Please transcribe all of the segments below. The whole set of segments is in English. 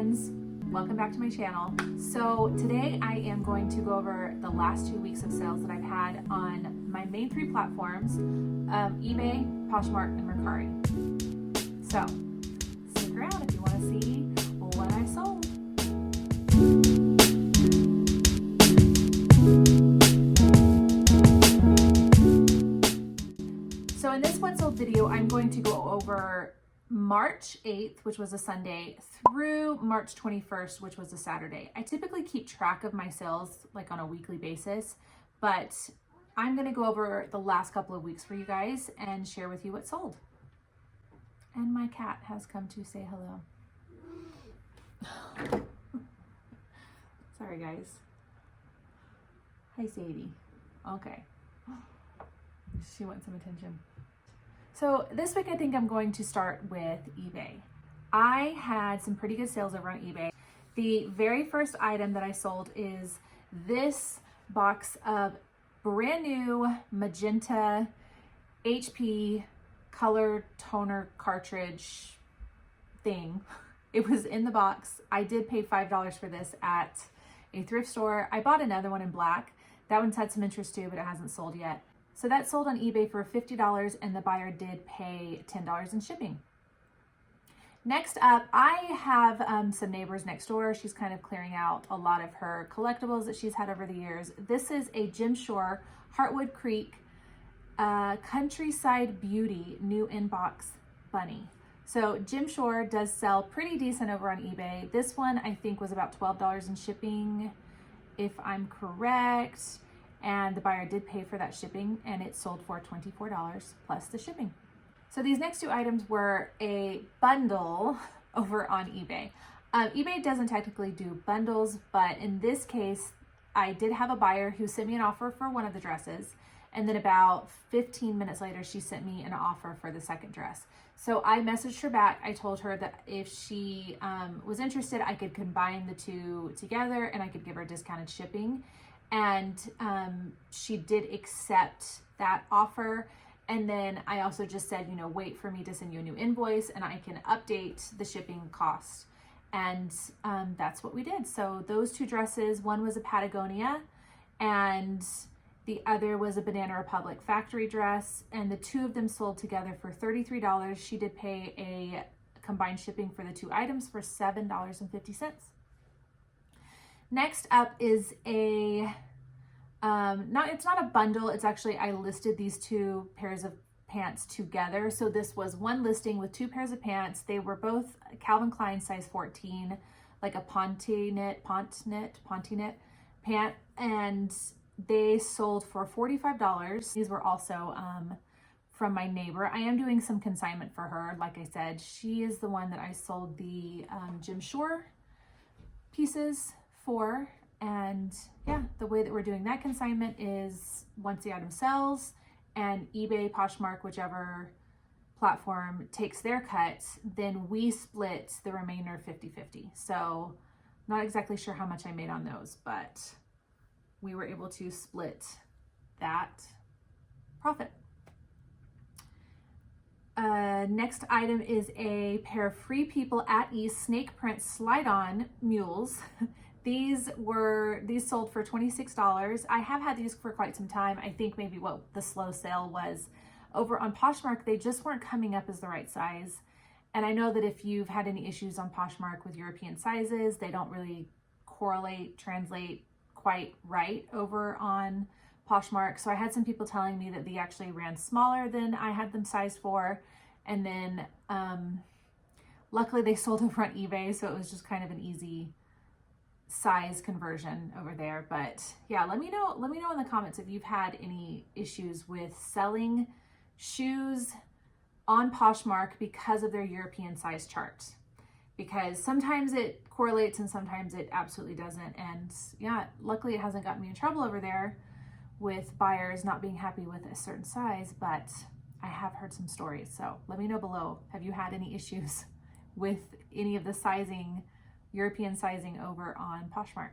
friends, welcome back to my channel. So today I am going to go over the last 2 weeks of sales that I've had on my main 3 platforms, eBay, Poshmark, and Mercari. So stick around if you want to see what I sold. So in this What Sold video, I'm going to go over March 8th, which was a Sunday, through March 21st, which was a Saturday. I typically keep track of my sales like on a weekly basis, but I'm going to go over the last couple of weeks for you guys and share with you what sold. And my cat has come to say hello. Sorry guys. Hi Sadie. Okay. She wants some attention. So this week I think I'm going to start with eBay. I had some pretty good sales over on eBay. The very first item that I sold is this box of brand new magenta HP color toner cartridge thing. It was in the box. I did pay $5 for this at a thrift store. I bought another one in black. That one's had some interest too, but it hasn't sold yet. So that sold on eBay for $50 and the buyer did pay $10 in shipping. Next up, I have some neighbors next door. She's kind of clearing out a lot of her collectibles that she's had over the years. This is a Jim Shore Heartwood Creek Countryside Beauty new inbox bunny. So Jim Shore does sell pretty decent over on eBay. This one I think was about $12 in shipping, if I'm correct. And the buyer did pay for that shipping and it sold for $24 plus the shipping. So these next 2 items were a bundle over on eBay. eBay doesn't technically do bundles, but in this case, I did have a buyer who sent me an offer for one of the dresses. And then about 15 minutes later, she sent me an offer for the second dress. So I messaged her back. I told her that if she was interested, I could combine the 2 together and I could give her discounted shipping. And she did accept that offer. And then I also just said, wait for me to send you a new invoice and I can update the shipping cost. And that's what we did. So those 2 dresses, one was a Patagonia and the other was a Banana Republic factory dress. And the 2 of them sold together for $33. She did pay a combined shipping for the 2 items for $7.50. Next up is a, it's not a bundle. It's actually, I listed these 2 pairs of pants together. So this was one listing with 2 pairs of pants. They were both Calvin Klein size 14, like a ponte knit pant. And they sold for $45. These were also, from my neighbor. I am doing some consignment for her. Like I said, she is the one that I sold the Jim Shore pieces for. And yeah, the way that we're doing that consignment is once the item sells and eBay, Poshmark, whichever platform takes their cut, then we split the remainder 50-50. So not exactly sure how much I made on those, but we were able to split that profit. Next item is a pair of Free People at Ease snake print slide-on mules. These sold for $26. I have had these for quite some time. I think maybe what the slow sale was over on Poshmark, they just weren't coming up as the right size. And I know that if you've had any issues on Poshmark with European sizes, they don't really translate quite right over on Poshmark. So I had some people telling me that they actually ran smaller than I had them sized for. And then luckily they sold over on eBay, so it was just kind of an easy size conversion over there. But yeah, let me know in the comments if you've had any issues with selling shoes on Poshmark because of their European size chart, because sometimes it correlates and sometimes it absolutely doesn't. And yeah, luckily it hasn't gotten me in trouble over there with buyers not being happy with a certain size, but I have heard some stories. So let me know below, have you had any issues with any of the European sizing over on Poshmark?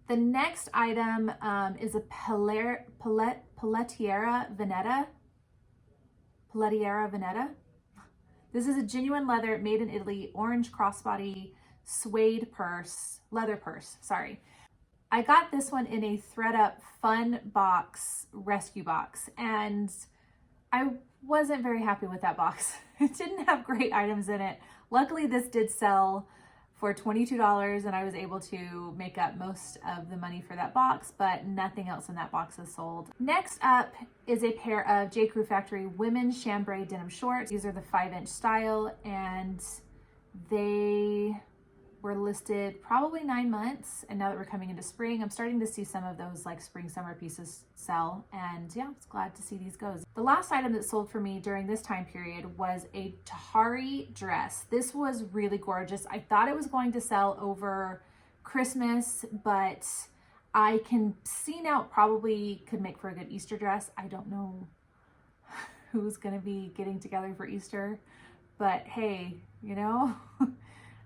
The next item is a Pelletiera Veneta. This is a genuine leather, made in Italy, orange crossbody suede purse, leather purse, sorry. I got this one in a ThredUp fun box, rescue box, and I wasn't very happy with that box. It didn't have great items in it. Luckily, this did sell for $22 and I was able to make up most of the money for that box, but nothing else in that box is sold. Next up is a pair of J. Crew Factory women's chambray denim shorts. These are the 5-inch style and they were listed probably 9 months, and now that we're coming into spring, I'm starting to see some of those like spring summer pieces sell, and yeah, I was glad to see these go. The last item that sold for me during this time period was a Tahari dress. This was really gorgeous. I thought it was going to sell over Christmas, but I can see now it probably could make for a good Easter dress. I don't know who's gonna be getting together for Easter, but hey, you know,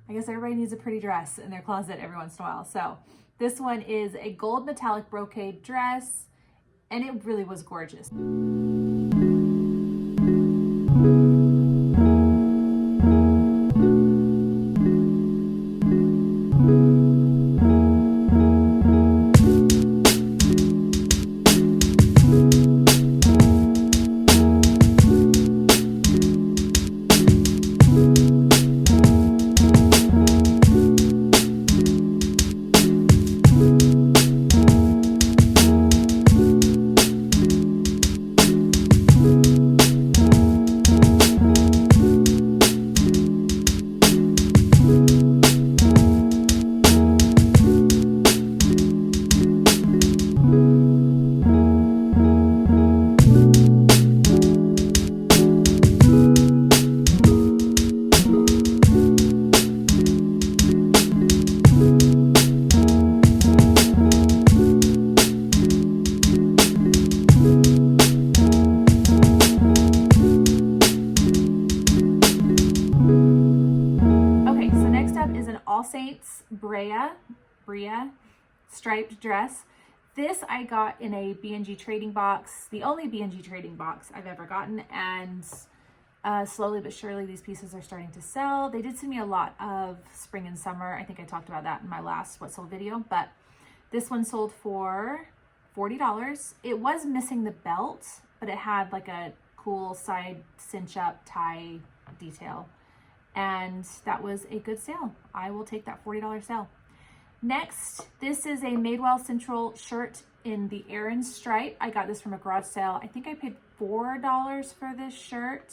I guess everybody needs a pretty dress in their closet every once in a while. So this one is a gold metallic brocade dress, and it really was gorgeous. Brea striped dress. This I got in a B&G trading box, the only B&G trading box I've ever gotten, and slowly but surely these pieces are starting to sell. They did send me a lot of spring and summer. I think I talked about that in my last what sold video, but this one sold for $40. It was missing the belt, but it had like a cool side cinch up tie detail, and that was a good sale. I will take that $40 sale. Next, this is a Madewell Central shirt in the Aaron stripe. I got this from a garage sale. I think I paid $4 for this shirt,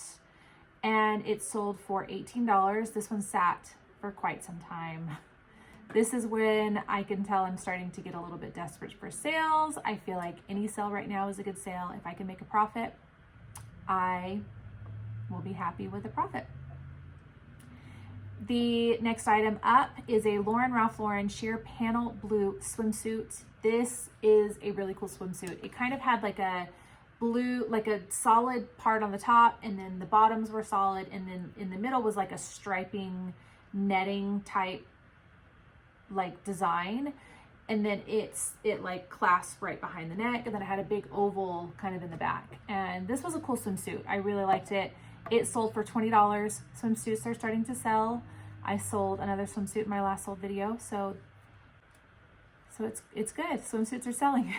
and it sold for $18. This one sat for quite some time. This is when I can tell I'm starting to get a little bit desperate for sales. I feel like any sale right now is a good sale. If I can make a profit, I will be happy with a profit. The next item up is a Ralph Lauren sheer panel blue swimsuit. This is a really cool swimsuit. It kind of had like a blue, like a solid part on the top, and then the bottoms were solid, and then in the middle was like a striping netting type like design, and then it like clasped right behind the neck, and then it had a big oval kind of in the back. And this was a cool swimsuit. I really liked it. It sold for $20. Swimsuits are starting to sell. I sold another swimsuit in my last sold video, so it's good. Swimsuits are selling.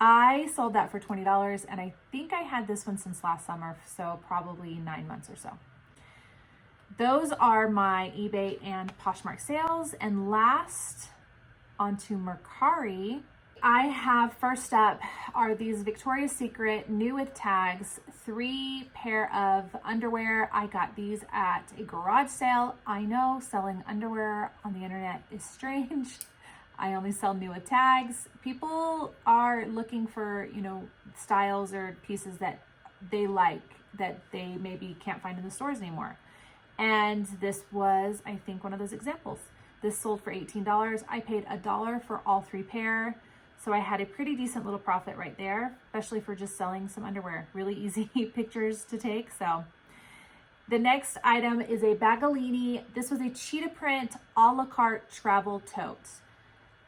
I sold that for $20, and I think I had this one since last summer, so probably 9 months or so. Those are my eBay and Poshmark sales. And last, onto Mercari. I have first up are these Victoria's Secret new with tags 3 pair of underwear. I got these at a garage sale. I know selling underwear on the internet is strange. I only sell new with tags. People are looking for, you know, styles or pieces that they like that they maybe can't find in the stores anymore. And this was, I think, one of those examples. This sold for $18. I paid $1 for all 3 pair. So I had a pretty decent little profit right there, especially for just selling some underwear. Really easy pictures to take. So the next item is a Bagolini. This was a cheetah print a la carte travel tote.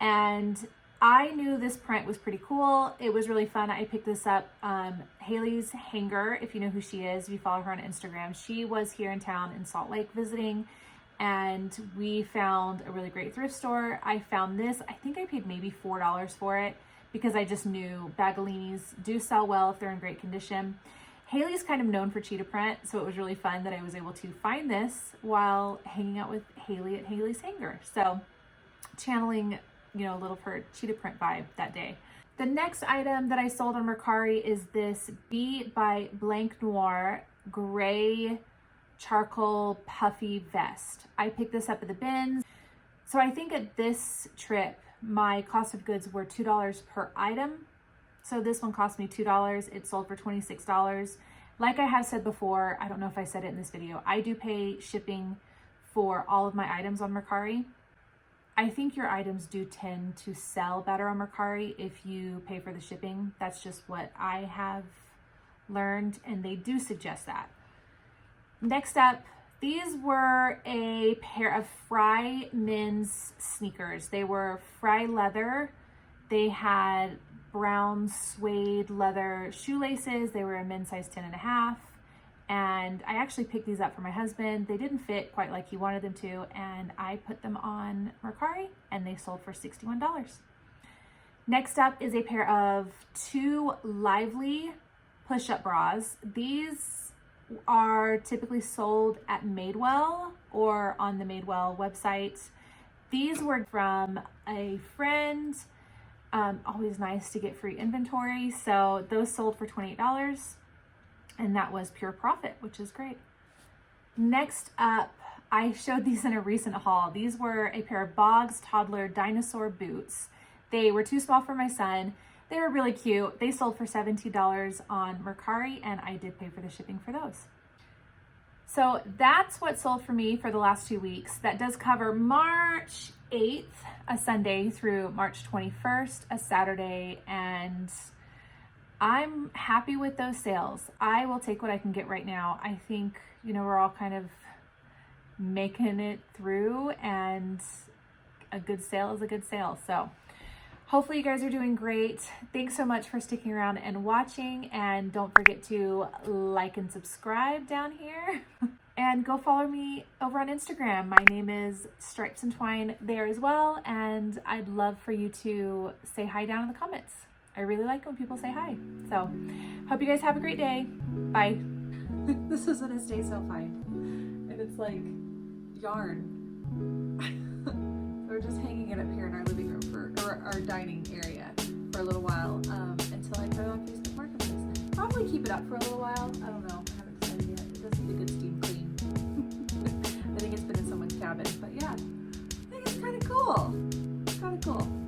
And I knew this print was pretty cool. It was really fun. I picked this up. Haley's Hanger, if you know who she is, if you follow her on Instagram, she was here in town in Salt Lake visiting, and we found a really great thrift store. I found this. I think I paid maybe $4 for it because I just knew Bagalinis do sell well if they're in great condition. Haley's kind of known for cheetah print, so it was really fun that I was able to find this while hanging out with Haley at Haley's Hanger. So channeling, you know, a little of her cheetah print vibe that day. The next item that I sold on Mercari is this Be by Blank Noir gray charcoal puffy vest. I picked this up at the bins. So I think at this trip, my cost of goods were $2 per item. So this one cost me $2. It sold for $26. Like I have said before, I don't know if I said it in this video, I do pay shipping for all of my items on Mercari. I think your items do tend to sell better on Mercari if you pay for the shipping. That's just what I have learned, and they do suggest that. Next up, these were a pair of Fry men's sneakers. They were Fry leather. They had brown suede leather shoelaces. They were a men's size 10.5. And I actually picked these up for my husband. They didn't fit quite like he wanted them to, and I put them on Mercari and they sold for $61. Next up is a pair of 2 Lively push-up bras. These are typically sold at Madewell or on the Madewell website. These were from a friend. Always nice to get free inventory. So those sold for $28, and that was pure profit, which is great. Next up, I showed these in a recent haul. These were a pair of Boggs Toddler Dinosaur boots. They were too small for my son. They were really cute. They sold for $17 on Mercari, and I did pay for the shipping for those. So that's what sold for me for the last 2 weeks. That does cover March 8th, a Sunday, through March 21st, a Saturday, and I'm happy with those sales. I will take what I can get right now. I think, you know, we're all kind of making it through, and a good sale is a good sale. So hopefully you guys are doing great. Thanks so much for sticking around and watching, and don't forget to like and subscribe down here. And go follow me over on Instagram. My name is STRIPESANDTWINE there as well, and I'd love for you to say hi down in the comments. I really like when people say hi. So hope you guys have a great day. Bye. This is an estate sale find, and it's like yarn. We're just hanging it up here in our living room or our dining area for a little while until I put it on Facebook Marketplace. Probably keep it up for a little while. I don't know. I haven't decided yet. It does need a good steam clean. I think it's been in someone's cabin, but yeah, I think it's kind of cool. It's kind of cool.